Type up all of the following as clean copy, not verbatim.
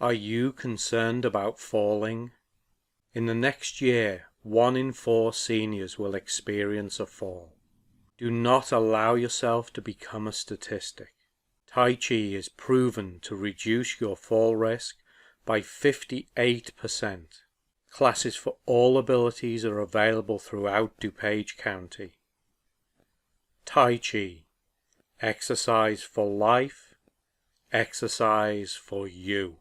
Are you concerned about falling? In the next year, 1 in 4 seniors will experience a fall. Do not allow yourself to become a statistic. Tai Chi is proven to reduce your fall risk by 58%. Classes for all abilities are available throughout DuPage County. Tai Chi. Exercise for life. Exercise for you.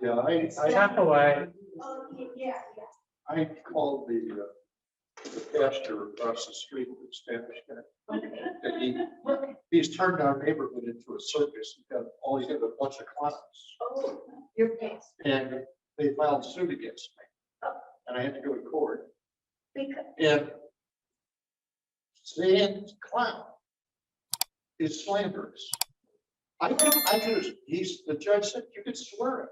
I have away. I called the pastor across the street, the Spanish guy. And he's turned our neighborhood into a circus. He's got a bunch of clowns. Oh, your past. And they filed suit against me. And I had to go to court. Because And saying clown is slanderous. The judge said you could swear it,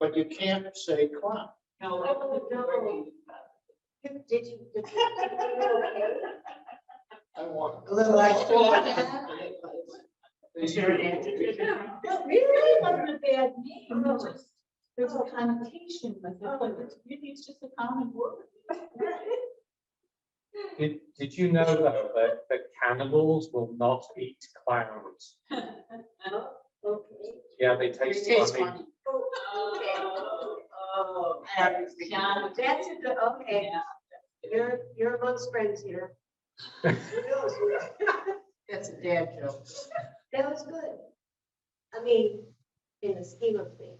but you can't say clown. no. Did you okay? I want. A little like. Is No, really, wasn't a bad name. No, there's a connotation with it, but it's just a common word. Did you know though that cannibals will not eat clowns? Okay. Yeah, they taste funny. Oh, John, that's a good, okay. You're amongst friends here. Who knows? That's a dad joke. That was good. I mean, in the scheme of things.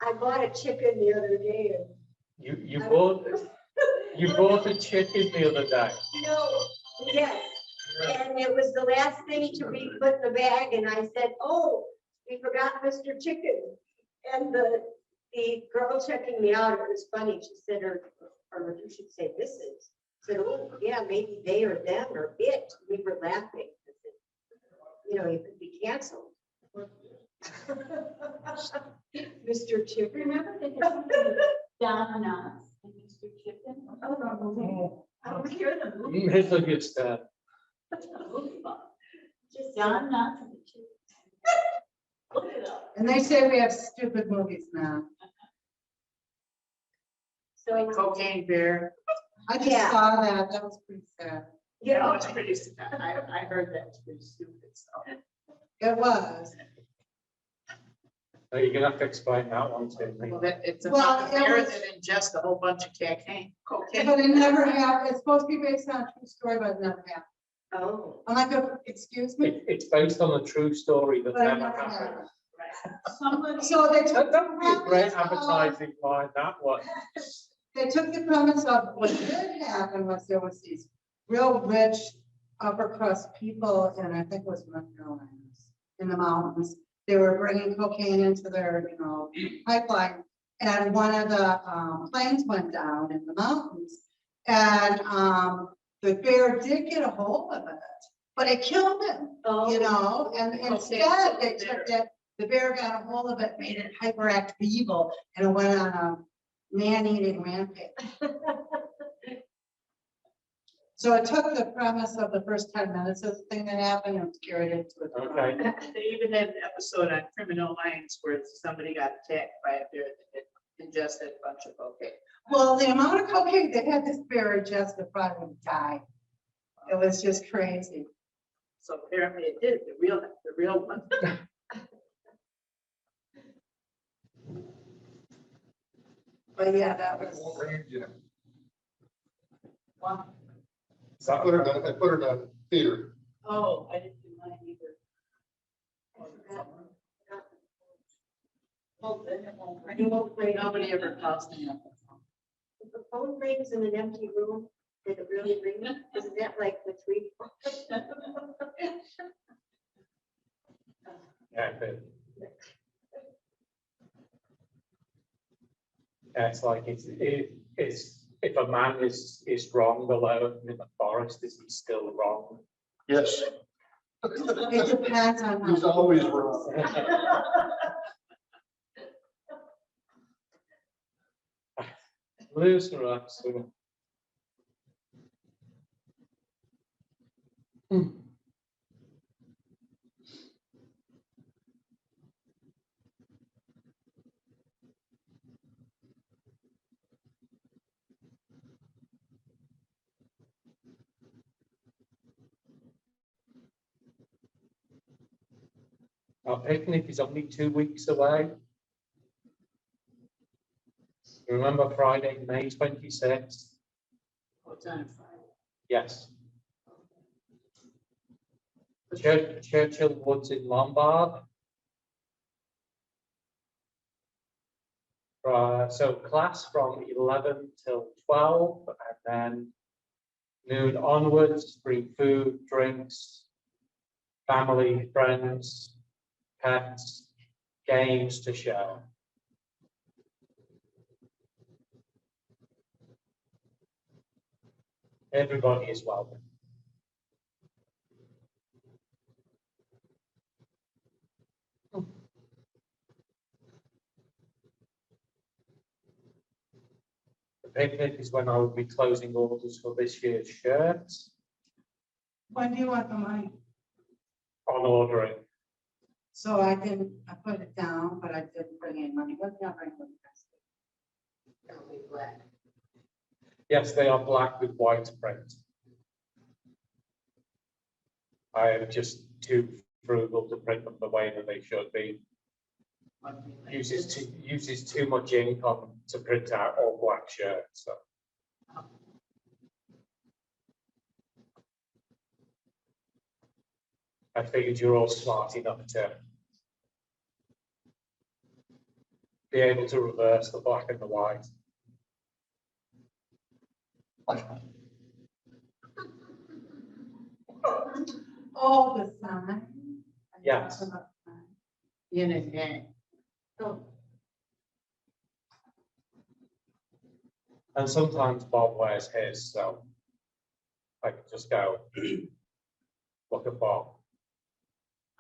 I bought a chicken the other day and. You bought a chicken the other day. No, yes, and it was the last thing to be put in the bag, and I said, oh, we forgot Mr. Chicken. And the girl checking me out, it was funny, she said, or you should say Mrs. Said, oh, yeah, maybe they or them or it. We were laughing. I said, you know, you could be canceled. Mr. Chicken. Remember they had Donna's and Mr. Chicken? Oh, I don't hear the movie. It's a good stuff. Just Donna's and the Chicken. Look it up. And they say we have stupid movies now. So, Cocaine Bear. I just Yeah. saw that. That was pretty sad. you know, it's pretty sad. I heard that was pretty stupid. So. It was. You're gonna have to explain that one to me. Well, it's Well, about it a bear was- that ingests a whole bunch of cocaine. But it never happened. It's supposed to be based on a true story, but it never happened. oh, I'm like, excuse me? It's based on a true story that But it never never happened. happened. somebody. So they took. That would be a great the premise of- advertising behind that one. They took the premise of what did happen was there was these real rich upper crust people, and I think it was North Carolina, in the mountains. They were bringing cocaine into their, pipeline, and one of the planes went down in the mountains, and the bear did get a hold of it, but it killed him, Oh. and instead they took that, the bear got a hold of it, made it hyperactive evil, and it went on a man-eating rampage. So it took the premise of the first 10 minutes of the thing that happened and carried it to a. Okay. They even had an episode on Criminal Minds where somebody got attacked by a bear that had ingested a bunch of cocaine. Well, the amount of cocaine they had this bear ingest would probably die. It was just crazy. So apparently it did, the real one. But yeah, that was. Wow. I put it on theater. Oh, I didn't do mine either. Nobody ever calls me up. If the phone rings in an empty room, did it really ring? Isn't that like the 3? But it's like it's if a man is wrong alone in the forest, is he still wrong? Yes, It depends on he's how. always wrong. Loser, absolutely. Our picnic is only 2 weeks away. Remember Friday, May 26th? What's on Friday? Yes. Churchill Woods in Lombard. So class from 11 till 12, and then noon onwards, bring food, drinks, family, friends, pets, games to share. Everybody is welcome. The picnic is when I will be closing orders for this year's shirts When do you want the money? on ordering. So I put it down, but I didn't bring any money. What did I bring with me? It'll be black. Yes, they are black with white print. I am just too frugal to print them the way that they should be. Uses too much ink on to print out all black shirts. So. I figured you're all smart enough to be able to reverse the black and the white. Oh, the sign. Yes. Yin and yang. Oh, And sometimes Bob wears his, so I can just go look at Bob.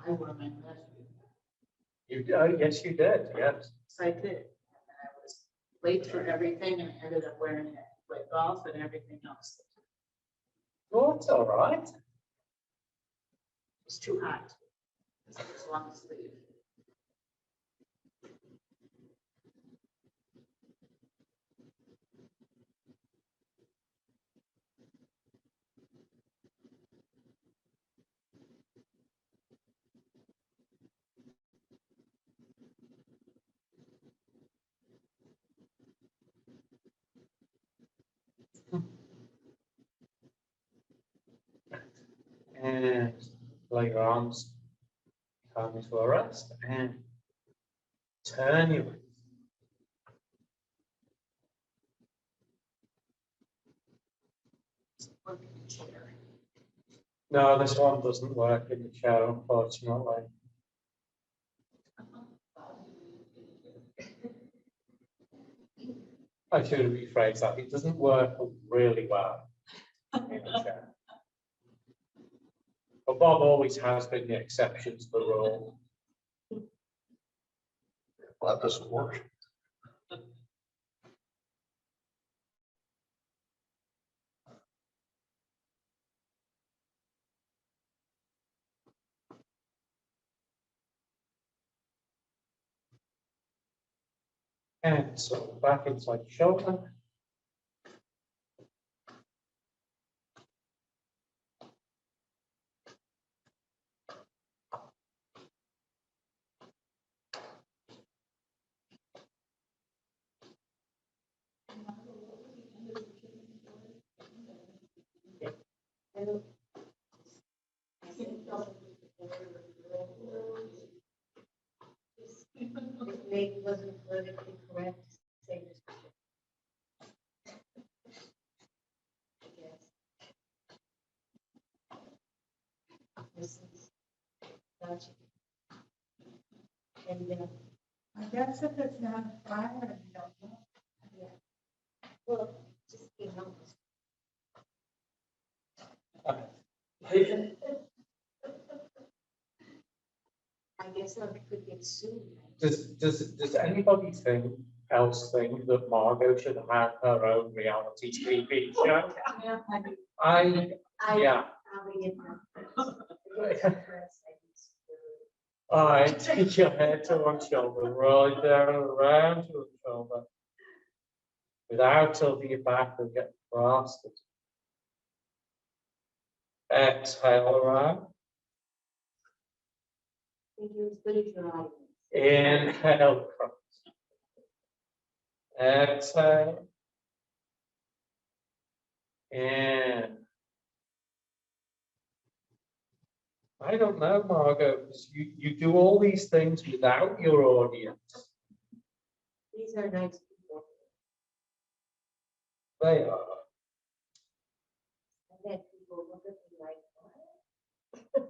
I wore mine last week. Yes, you did. Yes. So I did. And I was late for everything and ended up wearing it to play golf and everything else. Well, that's all right. It was too hot. It was long sleeve. And lay your arms calmly to a rest and turn your Work in the chair. No, this one doesn't work in the chair, unfortunately. I should have rephrased that. It doesn't work really well in the chair. But Bob always has been the exception to the rule. Well, that doesn't work. And so back inside the shoulder. It wasn't politically correct to say this. Yes. This is, gotcha. And, I guess if it's not a fire, you don't know. well, just, you know. I guess I could get sued. Does anybody else think that Margot should have her own reality TV show? Yeah, I do. Yeah. Probably didn't know. I take your head to one shoulder, roll it down and around to one shoulder. Without tilting your back and get blasted. Exhale around. Think you're as good as your eyes. Inhale across. Exhale. In. I don't know, Margot, because you do all these things without your audience. These are nice people. They are. I've had people look at me like, what?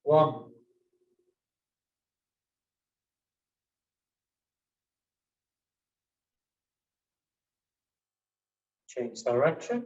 One. Change direction.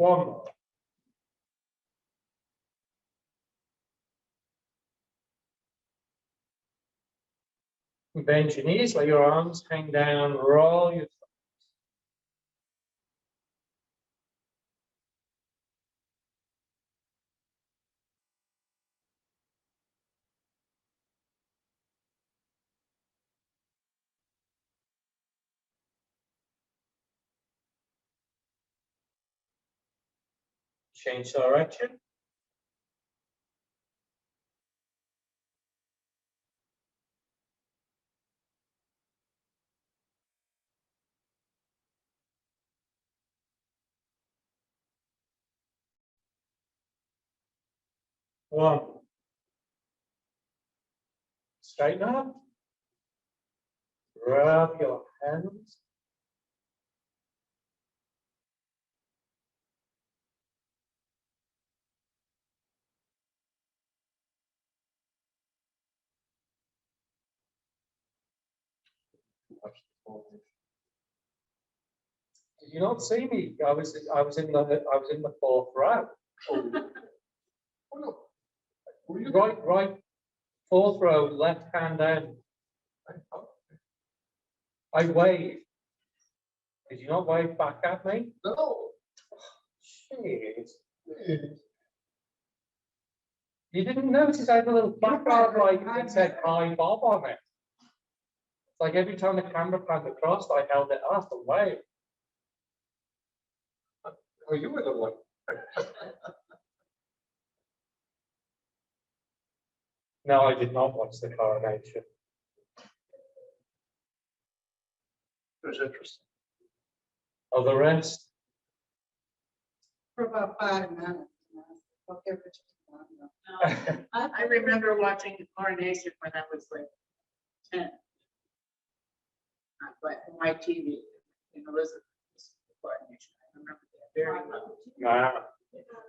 One more. Bend your knees, let your arms hang down, roll your change direction. One. Straighten up. Rub your hands. Did you not see me? I was in the fourth row. Oh, no. Were you Right, fourth row, left hand down. I waved. Did you not wave back at me? No. Jeez. You didn't notice I had a little placard like that said "Hi Bob" on it. It's like every time the camera panned across, I held it up and waved. Oh, you were the one. No, I did not watch the coronation. It was interesting. Oh, the rest. for about 5 minutes. Okay, Richard. I remember watching the coronation when I was like 10. On black and white TV in Elizabeth's coronation. I remember that very well. Wow.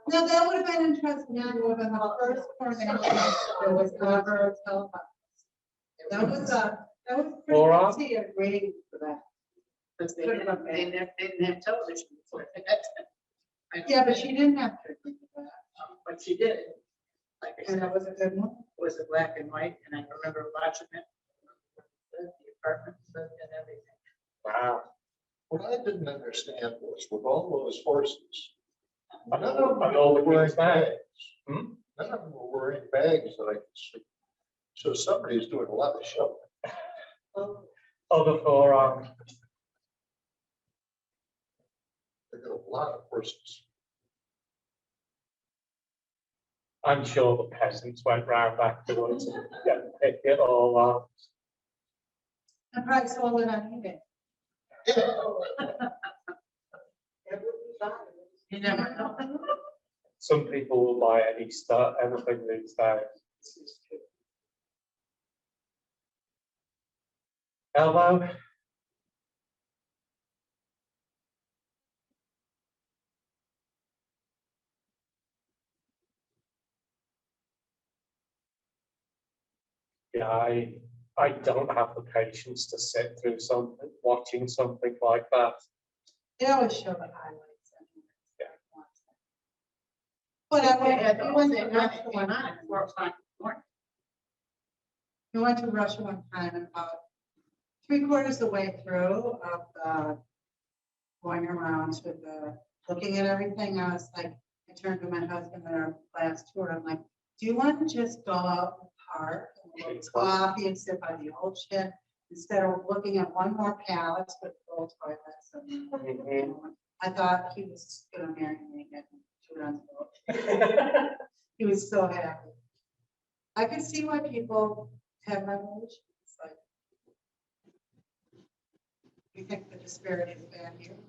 No, that would have been interesting. That would have been the first coronation that was ever televised. That was pretty All good right. to see it rating for that. Because they didn't have television before that. Yeah, but she didn't have to agree with that. But she did. Like I And said, it was a good one. it was a black and white, and I remember watching it. The apartments and everything. Wow. What I didn't understand was with all those horses, none of them And all the were wearing Queen's bags. bags. Hmm? None of them were wearing bags that I could see. So somebody's doing a lot of shopping. Oh, the forearm. They got a lot of horses. I'm sure the peasants went round afterwards and picked it all up. And probably sold it on eBay. You never know. Some people will buy any stuff, anything these days. This is true. Elbow. Yeah, I don't have the patience to sit through something, watching something like that. They always show the highlights. Yeah. But I They had the we whole went thing to on, Russia it came one on time. at 4 o'clock in the morning. We went to Russia one time and about 3/4 of the way through of the going around to the, looking at everything, I was like, I turned to my husband in our last tour, I'm like, do you want to just go out in the park and get coffee and sit by the ocean instead of looking at one more palace with little toilets? And, I thought he was gonna marry me and shoot on the boat. He was so happy. I could see why people have revolutions, like. You think the disparity is bad here?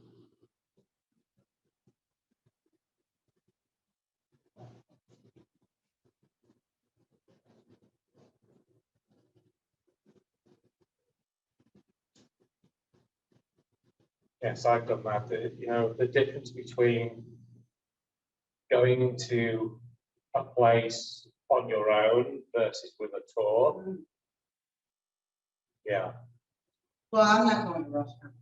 Yes, I've done that. The difference between going to a place on your own versus with a tour. Yeah. Well, I'm not going to Russia.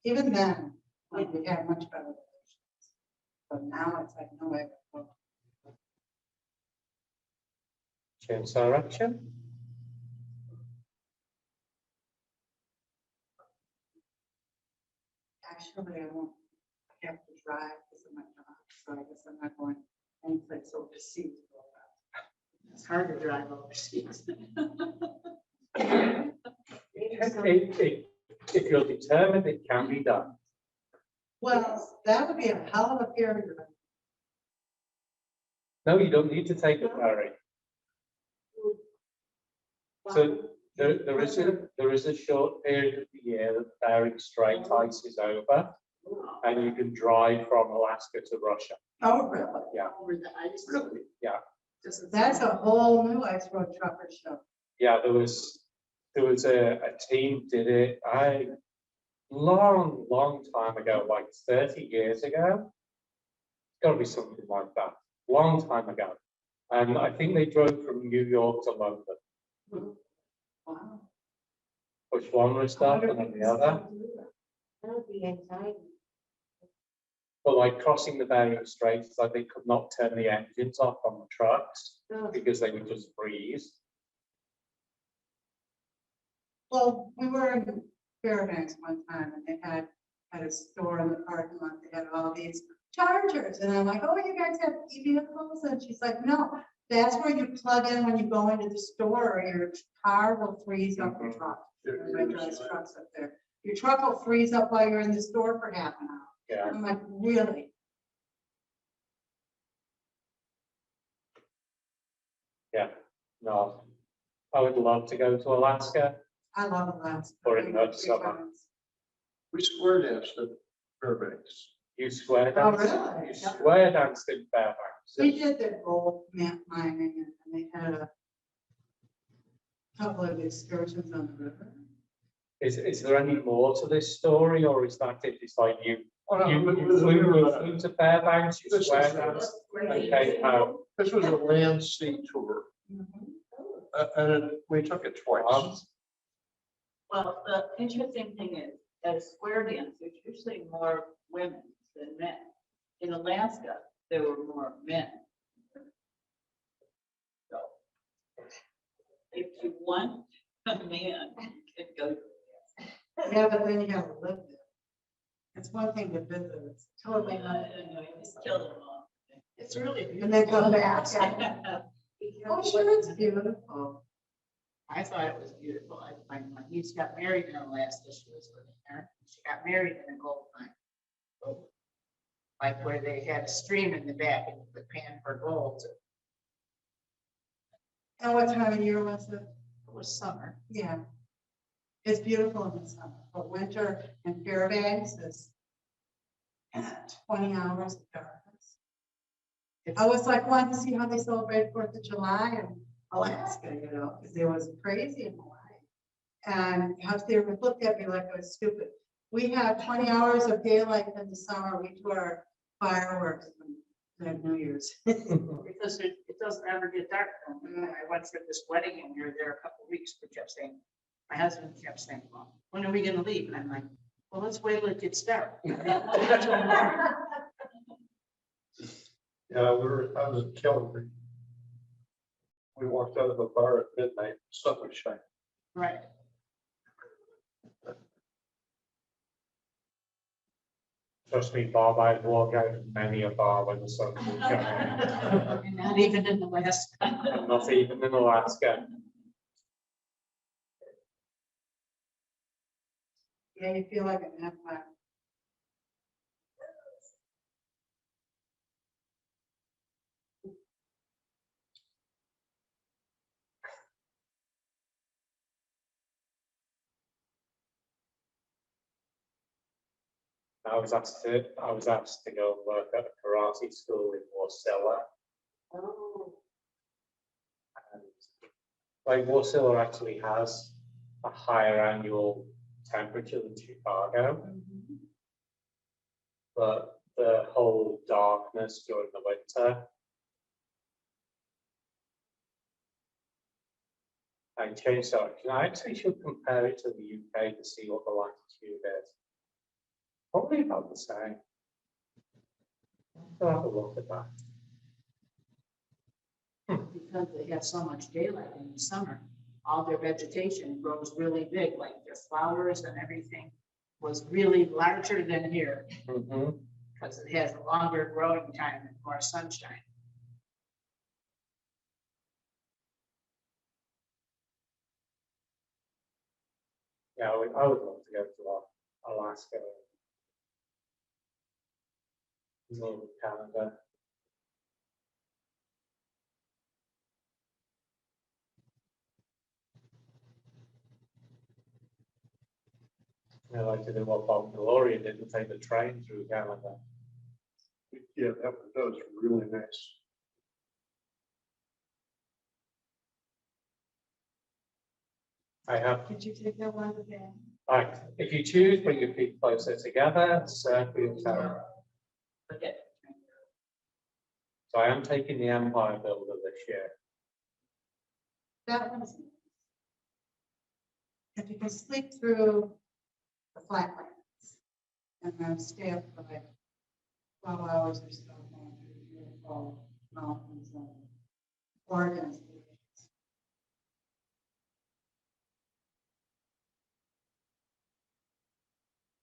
Even then, like, we had much better relations. But now it's like, no way. Change direction. Actually, I won't have to drive because of my job, so I guess I'm not going any place overseas. It's hard to drive overseas. If you're determined, it can be done. Well, that would be a hell of a period. No, you don't need to take a ferry. So there is a short period of the year that Bering Strait ice is over, and you can drive from Alaska to Russia. Oh, really? Yeah. Over the ice. Really? Yeah. That's a whole new ice road trucker show. Yeah, there was a team did it long time ago, like 30 years ago. It's got to be something like that. Long time ago. And I think they drove from New York to London. Wow. Which one was that and then the other? That would be anxiety. But like crossing the Bering Strait, it's like they could not turn the engines off on the trucks because they would just freeze. Well, we were in Fairbanks one time and they had a store in the parking lot. They had all these chargers. And I'm like, oh, you guys have e-vehicles? And she's like, no, that's where you plug in when you go into the store or your car will freeze up your truck. Everybody drives trucks up there. Your truck will freeze up while you're in the store for half an hour. Yeah. I'm like, really? Yeah. No. I would love to go to Alaska. I love Alaska. Or in the Three summer. times. We square danced at Fairbanks. You square Oh, danced, really? you square danced in Fairbanks. We did the gold mining and they had a couple of excursions on the river. Is there any more to this story, or is that it? It's like you Oh, no, flew to Fairbanks, you This square is- danced, and came home. This was a land sea tour, and we took it twice. Well, the interesting thing is, at a square dance, there's usually more women than men. In Alaska, there were more men. So, if you want a man, you can go. Yeah, but then you have to live there. It's one thing to visit, it's totally I not. don't know, you just kill them all. It's really beautiful. And then come back. Oh, sure, it's beautiful. I thought it was beautiful. My niece got married in Alaska. She was living there. She got married in a gold mine. Like where they had a stream in the back and the pan for gold. And what time of year was it? It was summer. Yeah. It's beautiful in the summer, but winter in Fairbanks is 20 hours of darkness. I was like, wanting to see how they celebrate 4th of July in Alaska, you know, because it was crazy in Hawaii. And how they looked at me like I was stupid. We have 20 hours of daylight in the summer. We do our fireworks on New Year's. Because it doesn't ever get dark. I went for this wedding and we were there a couple of weeks. We kept saying, my husband kept saying, well, when are we gonna leave? And I'm like, well, let's wait till it gets dark. Yeah, I was in Calgary. We walked out of a bar at midnight, sun was shining. Right. Trust me, Bob, I'd walk out of many a bar when the sun was shining. And not even in the West. And not even in Alaska. Yeah, you feel like an empire. I was asked to go and work at a karate school in Wasilla. Oh. And like Wasilla actually has a higher annual temperature than Chicago, but the whole darkness during the winter and change direction. I actually should compare it to the UK to see what the latitude is. Probably about the same. I'll have a look at that. Because they have so much daylight in the summer, all their vegetation grows really big, like their flowers and everything was really larger than here because it has a longer growing time and more sunshine. Yeah, I would love to go to Alaska, northern Canada. I like to do what Bob Gloria did and take the train through Canada. Yeah, that was really nice. I have, Did you take that one today? like, if you choose, bring your feet closer together, circle your toe. Forget. So I am taking the Empire Builder this year. That one's. If you can sleep through the flatlands and then stay up for like 12 hours or so, going through the beautiful mountains and Oregon.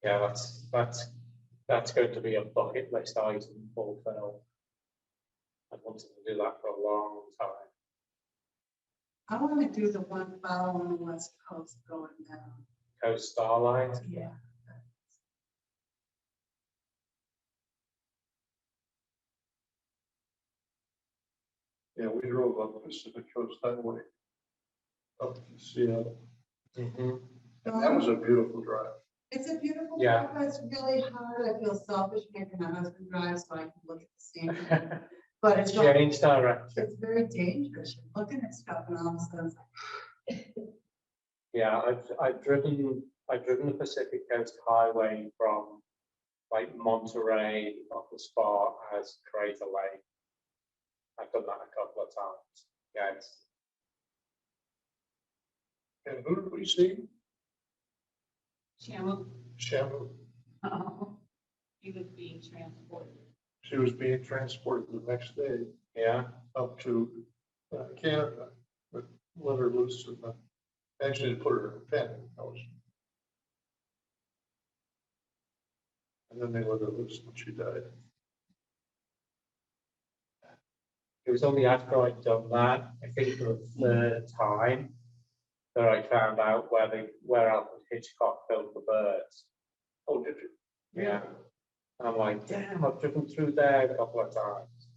Yeah, that's going to be a bucket list item fulfilled. I've wanted to do that for a long time. I want to do the one following the west coast going down. Coast Starlight. Yeah. Yeah, we drove up Pacific Coast Highway up to Seattle. Mm-hmm. That was a beautiful drive. It's a beautiful Yeah. car, but it's really hard. I feel selfish making my husband drive so I can look at the scenery. But it's, Change direction. it's very dangerous. You're looking at stuff and all of a sudden it's like, Yeah, I've driven the Pacific Coast Highway from like Monterey up as far as Crater Lake. I've done that a couple of times. Yeah, it's, And who did we see? Shamu, Shamu. he was being transported. She was being transported the next day yeah. up to Canada, but let her loose in the, actually put her in a pen in the house. And then they let her loose when she died. It was only after I'd done that, I think for the third time, that I found out where Alfred Hitchcock filmed the birds. Oh, did you? Yeah. And I'm like, damn, I've driven through there a couple of times.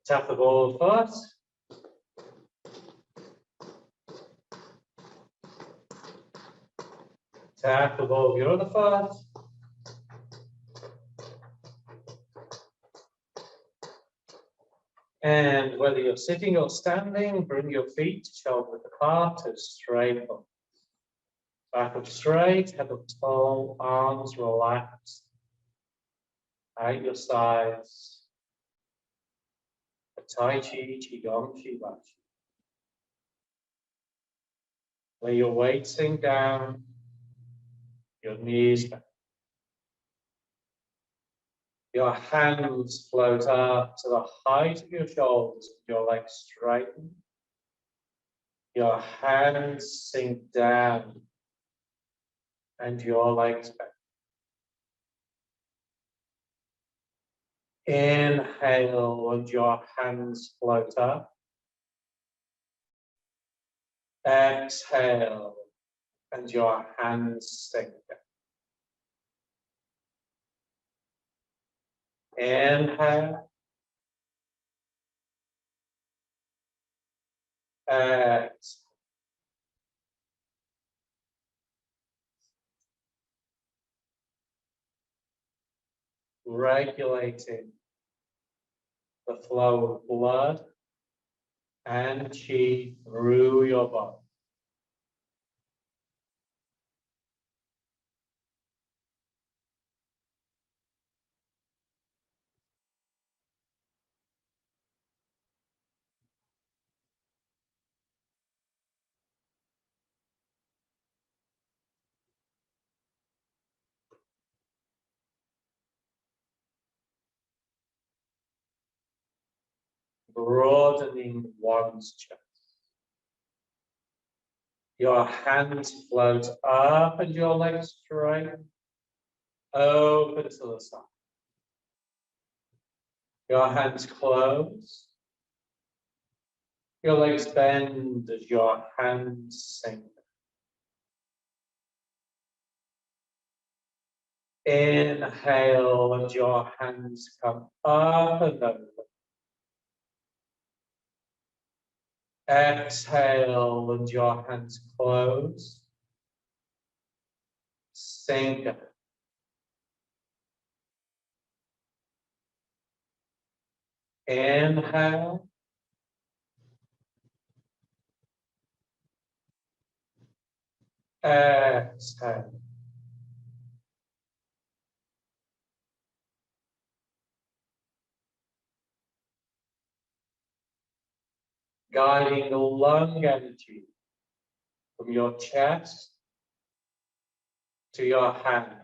Tap the ball first. Tap the ball of your other foot. And whether you're sitting or standing, bring your feet shoulder width apart to straight up. Back up straight, head up tall, arms relaxed. Out your sides. A Tai Chi, Qigong, Shibashi. Lay your weight sink down, your knees back. Your hands float up to the height of your shoulders, your legs straighten. Your hands sink down and your legs back. Inhale and your hands float up. Exhale and your hands sink down. Inhale. Exhale. Regulating the flow of blood and qi through your body. Broadening one's chest. Your hands float up and your legs straight. Open to the side. Your hands close. Your legs bend as your hands sink. Inhale and your hands come up and over. Exhale and your hands close. Sink. Inhale. Exhale. Guiding the lung energy from your chest to your hand.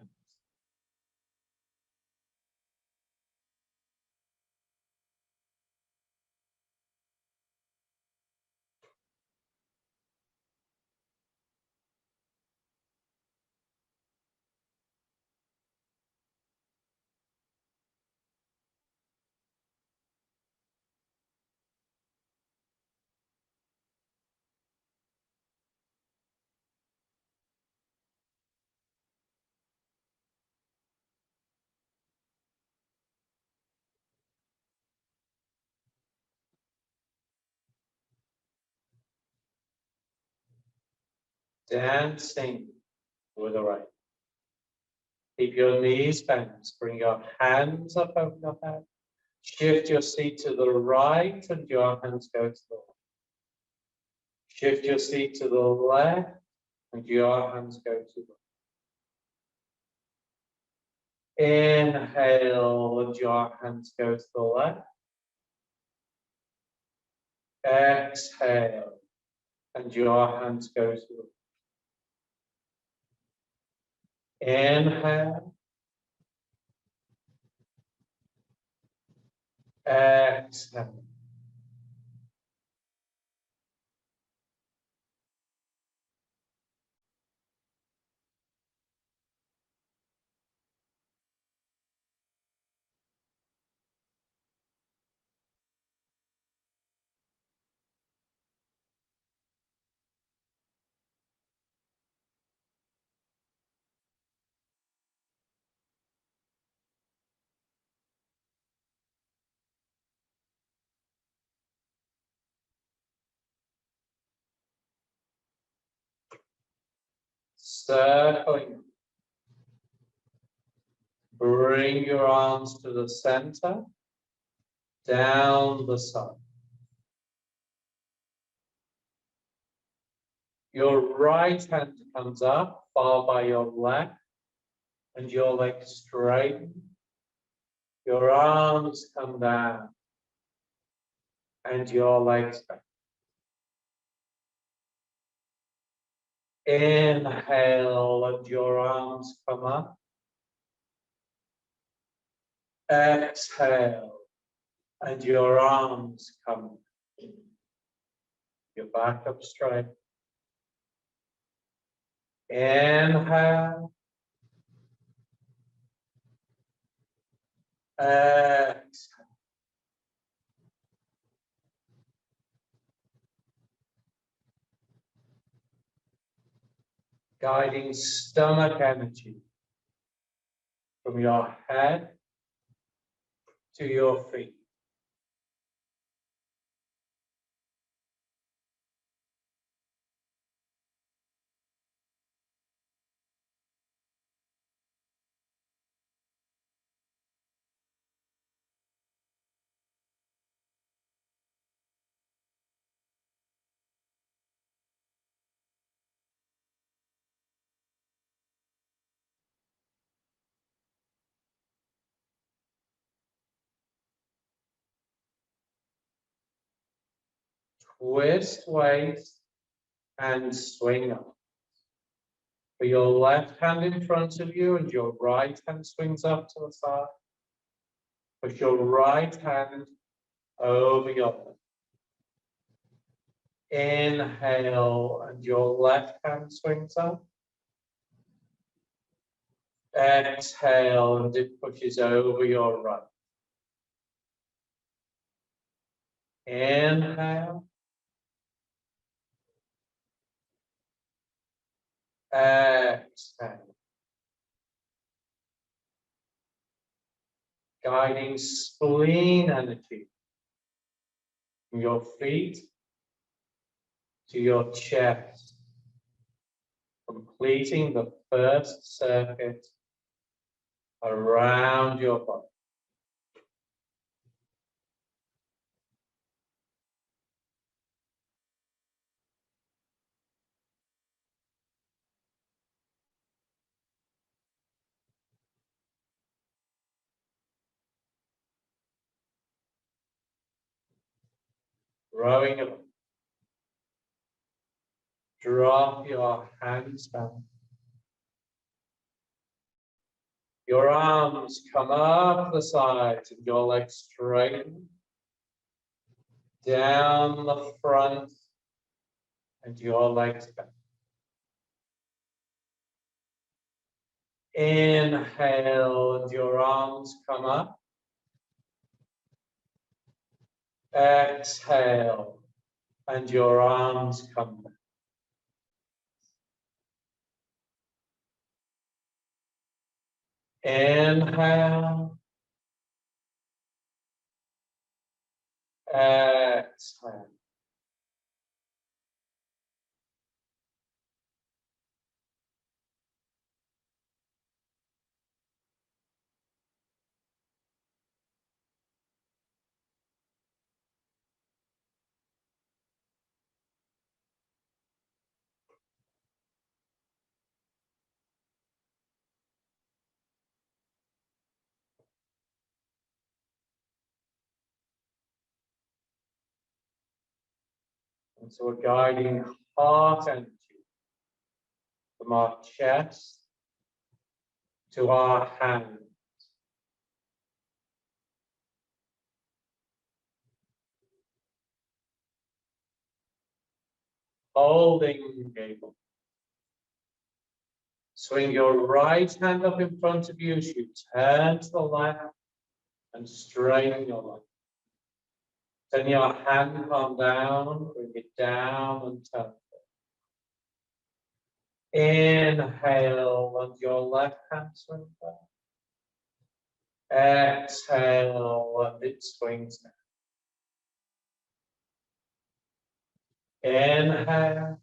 Dancing with the right. Keep your knees bent. Bring your hands up over your head. Shift your seat to the right and your hands go to the left. Shift your seat to the left and your hands go to the left. Inhale and your hands go to the left. Exhale and your hands go to the left. Inhale. Exhale. Circling. Bring your arms to the center, down the side. Your right hand comes up, followed by your left, and your legs straighten. Your arms come down, and your legs back. Inhale, and your arms come up. Exhale, and your arms come. Your back up straight. Inhale. Exhale. Guiding stomach energy from your head to your feet. Twist waist and swing up. Put your left hand in front of you and your right hand swings up to the side. Put your right hand over your left. Inhale and your left hand swings up. Exhale and it pushes over your right. Inhale. Exhale. Guiding spleen energy from your feet to your chest, completing the first circuit around your body. Rowing up. Drop your hands down. Your arms come up the sides and your legs straighten. Down the front and your legs back. Inhale and your arms come up. Exhale and your arms come back. Inhale. Exhale. And so we're guiding heart energy from our chest to our hands. Holding gable. Swing your right hand up in front of you as you turn to the left and straighten your leg. Turn your hand palm down, bring it down and turn. Inhale, and your left hand swing back. Exhale, and it swings down. Inhale.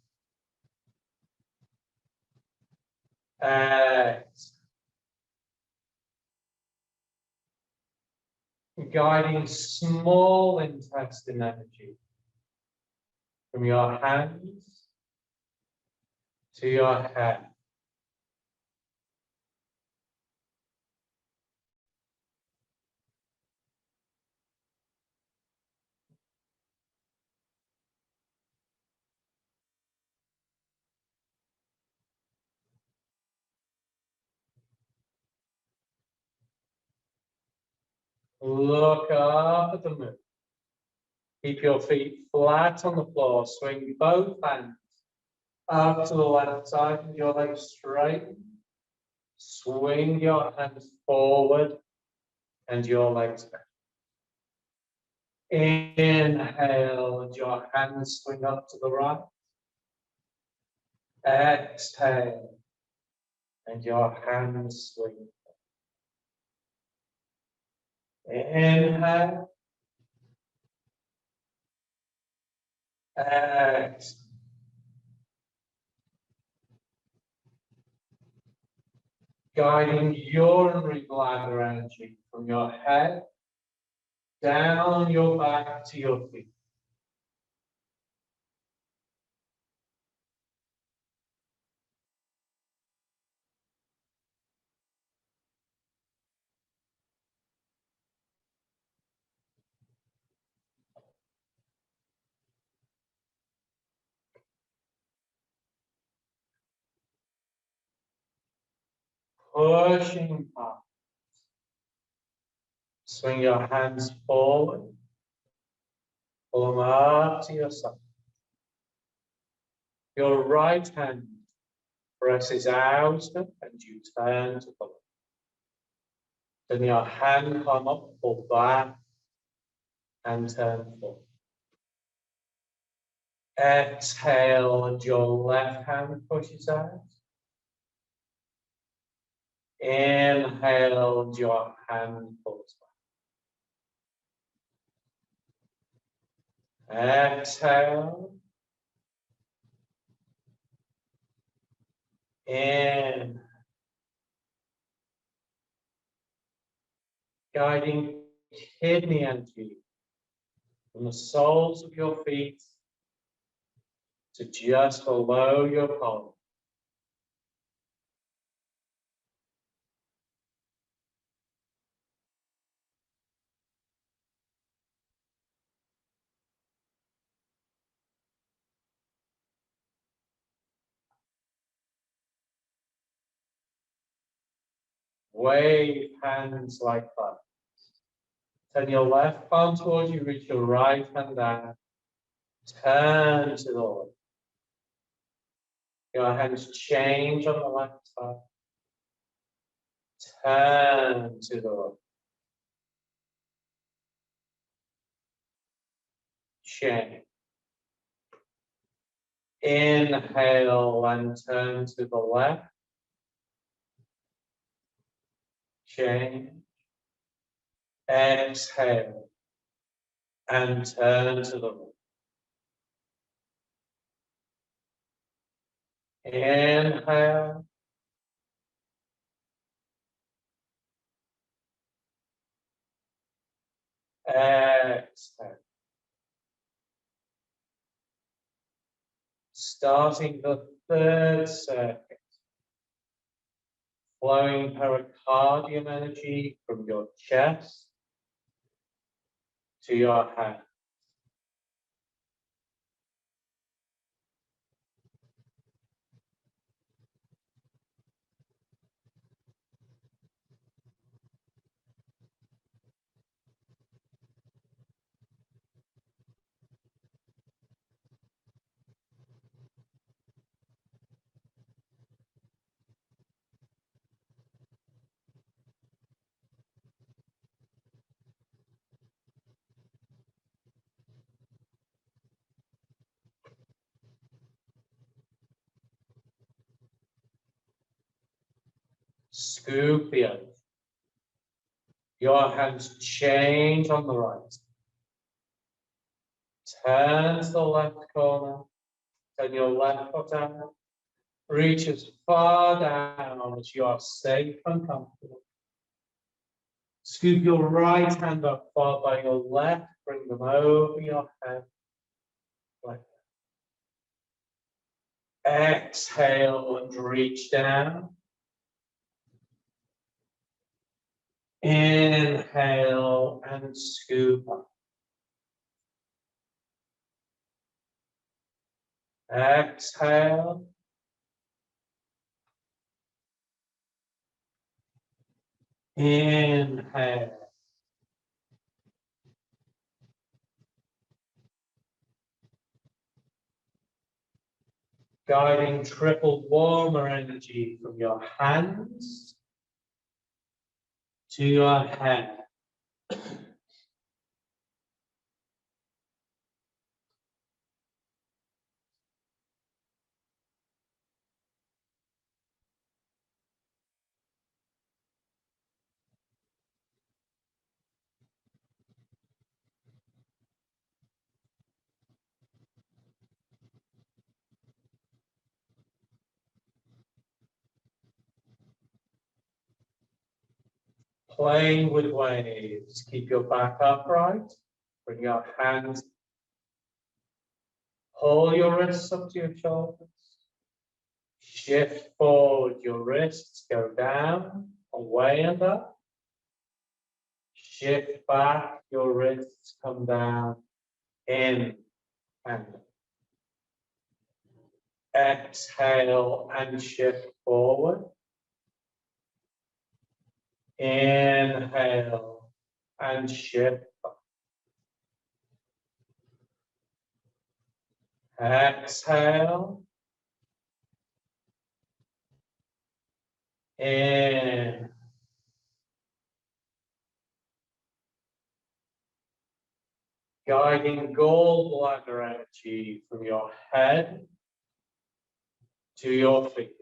Exhale. Guiding small intestine energy from your hands to your head. Look up at the moon. Keep your feet flat on the floor. Swing both hands up to the left side and your legs straight. Swing your hands forward and your legs back. Inhale and your hands swing up to the right. Exhale and your hands swing. Inhale. Exhale. Guiding urinary bladder energy from your head down your back to your feet. Pushing up. Swing your hands forward. Pull them up to your side. Your right hand presses out and you turn to the left. Then your hand come up, pull back and turn forward. Exhale and your left hand pushes out. Inhale and your hand pulls back. Exhale. In. Guiding kidney energy from the soles of your feet to just below your palm. Wave hands like that. Turn your left palm towards you, reach your right hand down. Turn to the left. Your hands change on the left side. Turn to the left. Change. Inhale and turn to the left. Change. Exhale and turn to the right. Inhale. Exhale. Starting the third circuit. Flowing pericardium energy from your chest to your hand. Scoop the over. Your hands change on the right. Turn to the left corner. Turn your left foot out. Reach as far down as you are safe and comfortable. Scoop your right hand up, followed by your left. Bring them over your head. Like that. Exhale and reach down. Inhale and scoop up. Exhale. Inhale. Guiding triple warmer energy from your hands to your head. Playing with waves. Keep your back upright. Bring your hands. Pull your wrists up to your shoulders. Shift forward. Your wrists go down, away and up. Shift back. Your wrists come down, in and up. Exhale and shift forward. Inhale and shift back. Exhale. In. Guiding gallbladder energy from your head to your feet.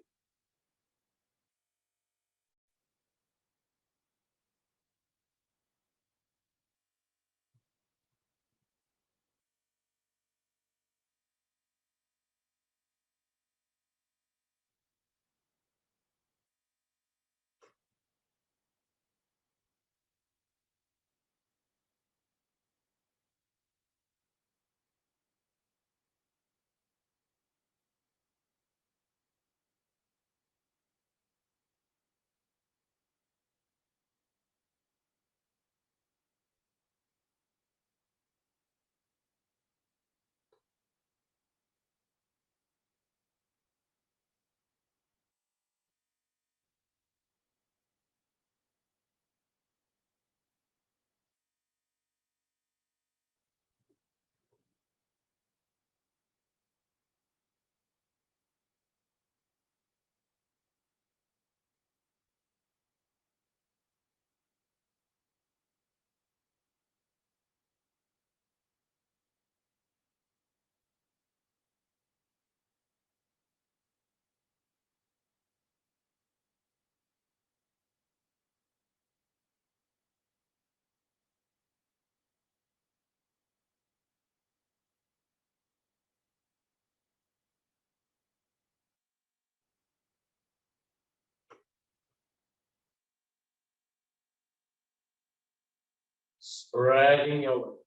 Spreading your wings.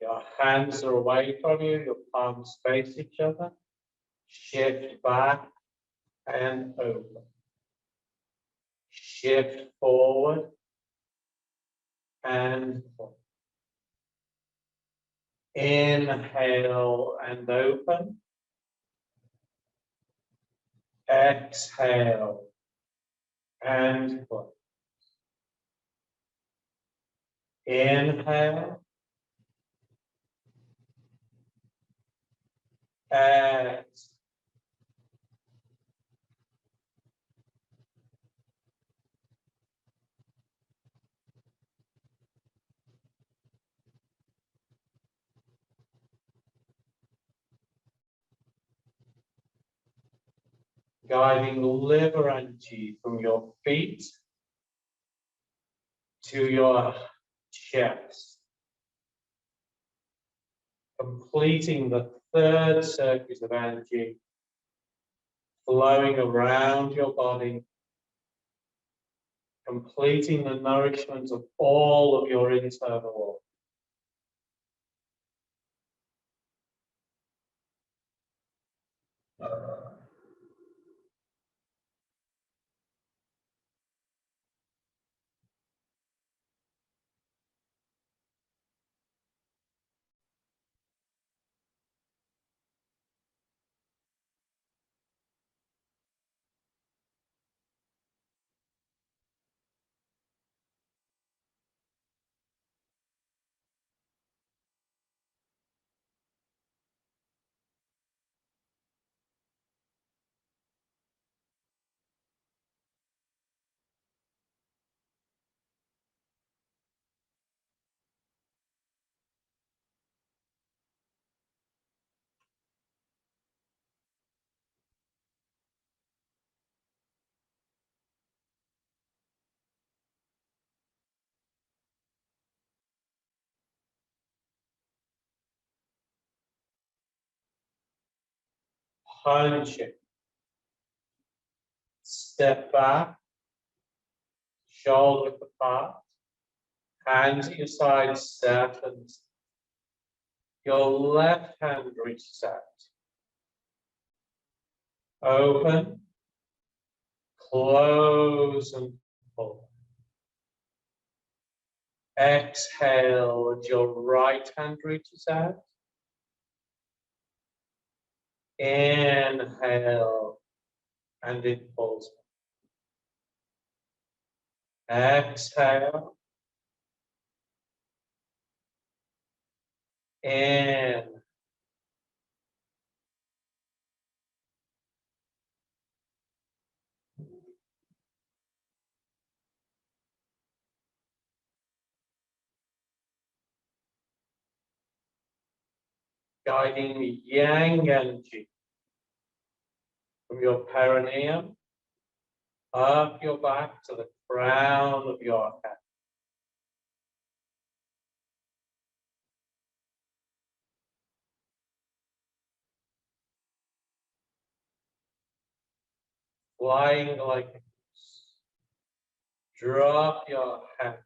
Your hands are away from you, your palms face each other. Shift back and open. Shift forward and forward. Inhale and open. Exhale and close. Inhale. Exhale. guiding liver energy from your feet to your chest, completing the third circuit of energy, flowing around your body, completing the nourishment of all of your internal organs. Punch it. Step back, shoulder apart, hands at your side, seven. Your left hand reaches out. Open, close, and pull. Exhale, and your right hand reaches out. Inhale, and it pulls. Exhale. In. Guiding the yang energy from your perineum up your back to the crown of your head. Flying like a goose. Drop your hands.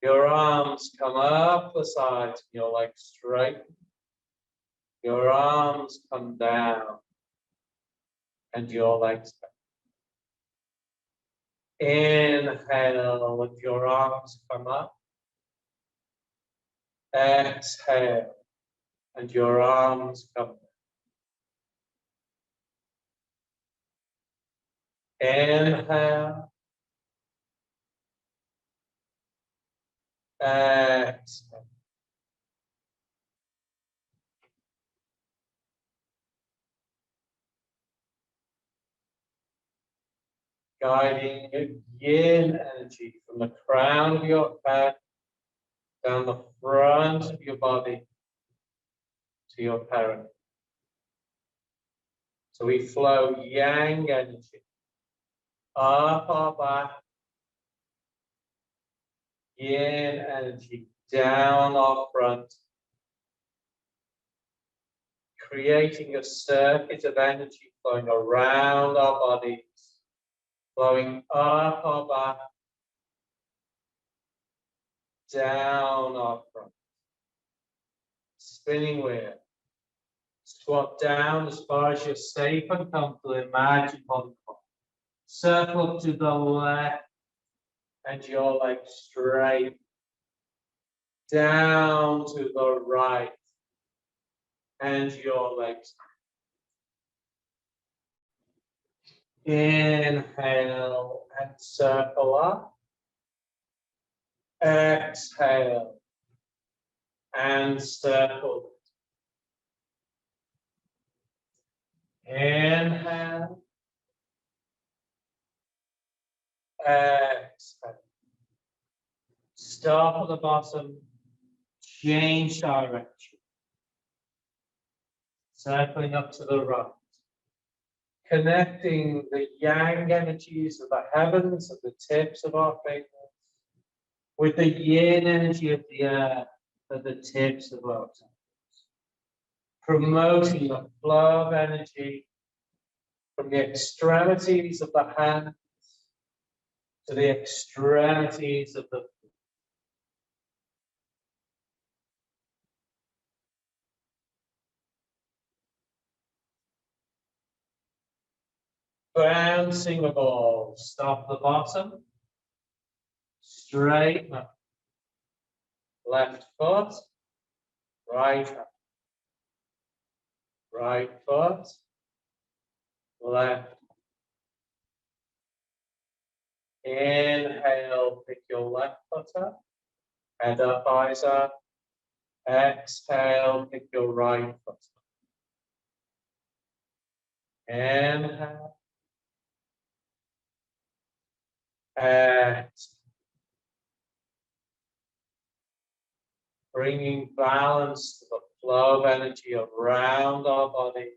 Your arms come up the sides, your legs straight. Your arms come down, and your legs back. Inhale, let your arms come up. Exhale, and your arms come down. Inhale. Exhale. Guiding yin energy from the crown of your head down the front of your body to your perineum. So we flow yang energy up our back, yin energy down our front, creating a circuit of energy flowing around our bodies, flowing up our back, down our front. Spinning wheel. Squat down as far as you're safe and comfortable. Imagine on the circle to the left and your legs straight. Down to the right and your legs. Inhale and circle up. Exhale and circle. Inhale. Exhale. Stop at the bottom. Change direction. Circling up to the right. connecting the yang energies of the heavens at the tips of our fingers with the yin energy of the earth at the tips of our toes. Promoting a flow of energy from the extremities of the hands to the extremities of the feet. Bouncing the ball, stop the bottom, straighten up, left foot, right up, right foot, left. Inhale, pick your left foot up, head up, eyes up. Exhale, pick your right foot up. Inhale. Exhale. Bringing balance to the flow of energy around our bodies.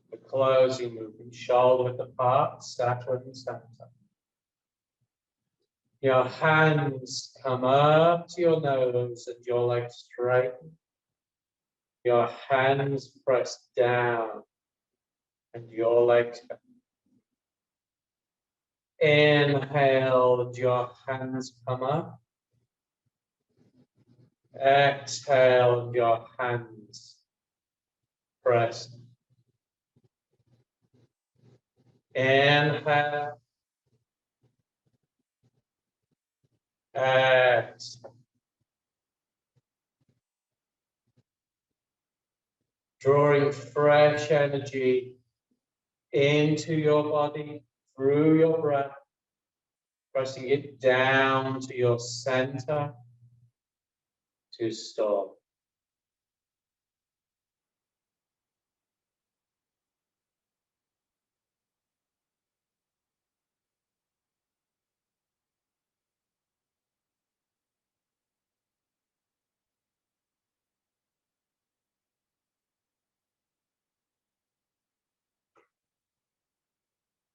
The closing movement, shoulder width apart, settling center. Your hands come up to your nose and your legs straighten. Your hands press down and your legs bend. Inhale and your hands come up. Exhale and your hands press. Inhale. Exhale. Drawing fresh energy into your body through your breath, pressing it down to your center to stop.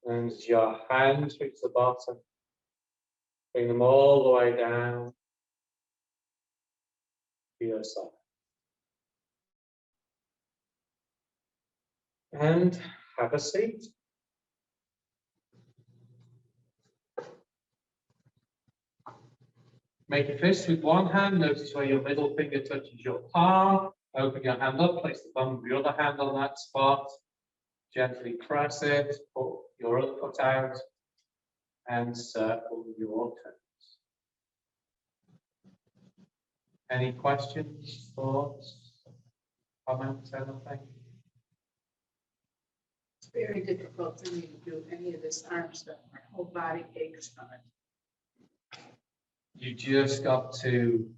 And as your hands reach the bottom, bring them all the way down to your side. And have a seat. Make a fist with one hand. Notice where your middle finger touches your palm. Open your hand up, place the thumb of your other hand on that spot. Gently press it, put your other foot out, and circle your toes. Any questions, thoughts, comments, anything? It's very difficult for me to do any of this arm stuff. My whole body aches from it. You just got to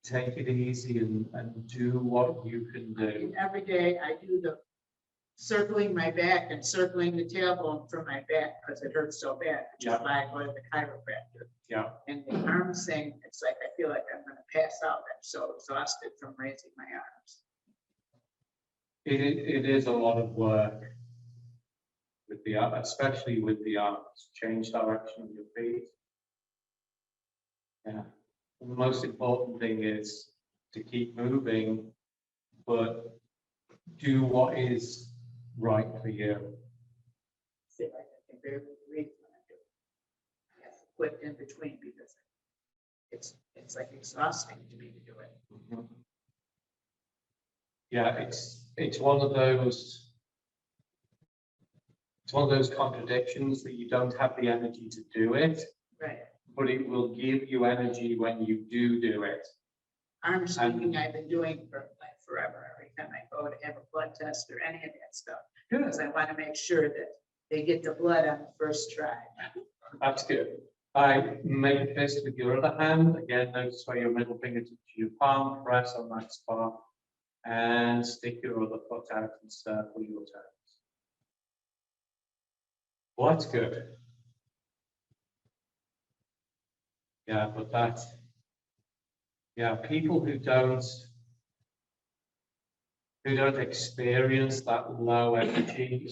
take it easy and do what you can do. And every day I do the circling my back and circling the tailbone from my back because it hurts so bad. Which is why I go to the chiropractor. Yeah. And the arm thing, it's like I feel like I'm going to pass out. I'm so exhausted from raising my arms. It is a lot of work with the arm, especially with the arms. Change direction of your feet. Yeah. And the most important thing is to keep moving, but do what is right for you. I feel like I can barely breathe when I do it. I have to quit in between because it's like exhausting to me to do it. Mm-hmm. Yeah, it's one of those. It's one of those contradictions that you don't have the energy to do it, Right. but it will give you energy when you do it. Arm sweeping I've been doing for like forever. Every time I go to have a blood test or any of that stuff, because I want to make sure that they get the blood on the first try. That's good. I make this with your other hand. Again, notice where your middle finger touches your palm, press on that spot, and stick your other foot out and circle your toes. Well, that's good. Yeah, but that, yeah, people who don't experience that low energy,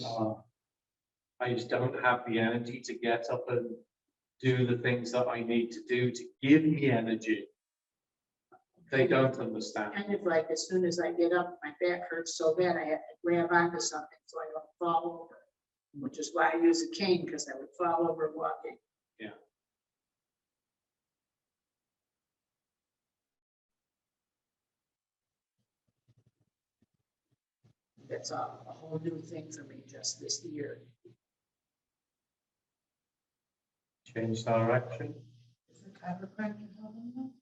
I just don't have the energy to get up and do the things that I need to do to give me energy. They don't understand. Kind of like as soon as I get up, my back hurts so bad, I have to grab onto something so I don't fall over. Which is why I use a cane, because I would fall over walking. Yeah. That's a whole new thing for me just this year. Change direction. Is the chiropractor helping you?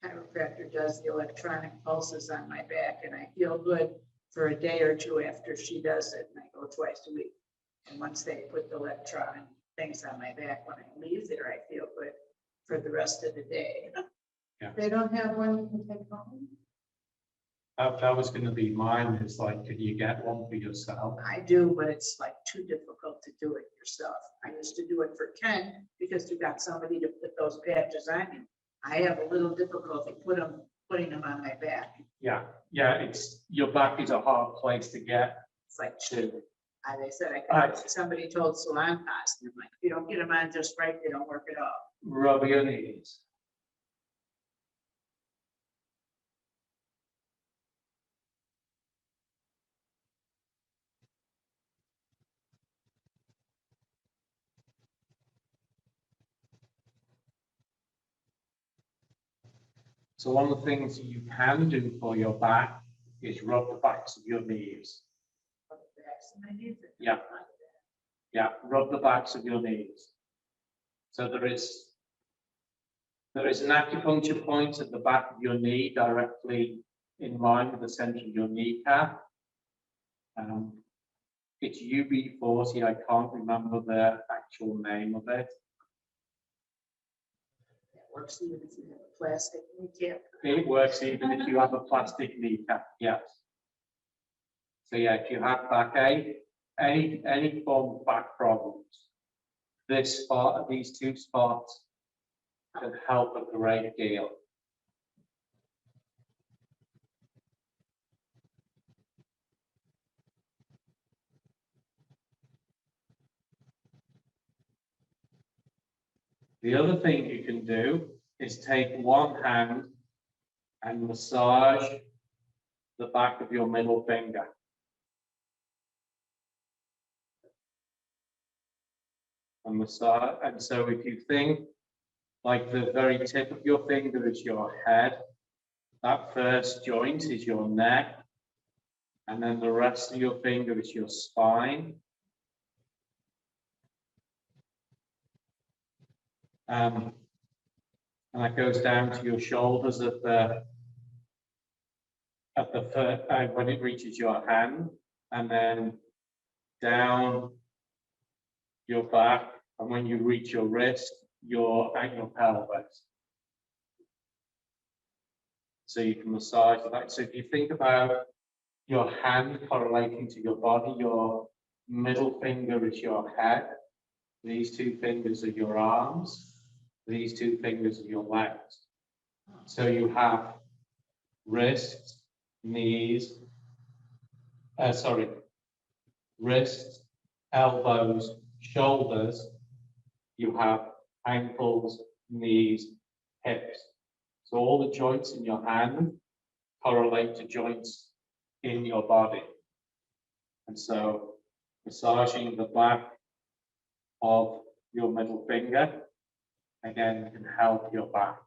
Chiropractor does the electronic pulses on my back, and I feel good for a day or two after she does it, and I go twice a week. And once they put the electronic things on my back, when I leave there, I feel good for the rest of the day. They don't have one you can take home? That was going to be mine. It's like, can you get one for yourself? I do, but it's like too difficult to do it yourself. I used to do it for Ken because you got somebody to put those patches on you. I have a little difficulty putting them on my back. Yeah, it's your back is a hard place to get It's like, to. they said, somebody told salon pass, and I'm like, if you don't get them on just right, they don't work at all. Rub your knees. So one of the things you can do for your back is rub the backs of your knees. Yeah. Yeah, rub the backs of your knees. So there is an acupuncture point at the back of your knee, directly in line with the center of your kneecap. It's UB40. I can't remember the actual name of it. Works even if you have a plastic kneecap. It works even if you have a plastic kneecap, yes. So yeah, if you have backache, any form of back problems, this spot, these two spots can help a great deal. The other thing you can do is take one hand and massage the back of your middle finger. And massage, and so if you think like the very tip of your finger is your head, that first joint is your neck, and then the rest of your finger is your spine. And that goes down to your shoulders when it reaches your hand, and then down your back, and when you reach your wrist, at your pelvis. So you can massage that. So if you think about your hand correlating to your body, your middle finger is your head, these two fingers are your arms, these two fingers are your legs. So you have wrists, knees, wrists, elbows, shoulders. You have ankles, knees, hips. So all the joints in your hand correlate to joints in your body. And so massaging the back of your middle finger, again, can help your back.